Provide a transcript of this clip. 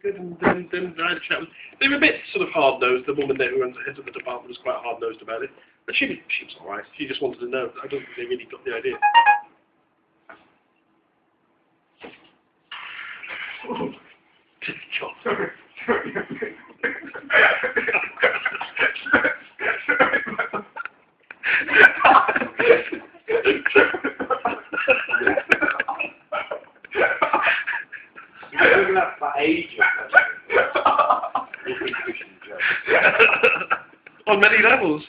good, and then I had a chat with. They were a bit sort of hard-nosed. The woman there who runs the head of the department was quite hard-nosed about it, but she was all right. She just wanted to know. I don't think they really got the idea. On many levels.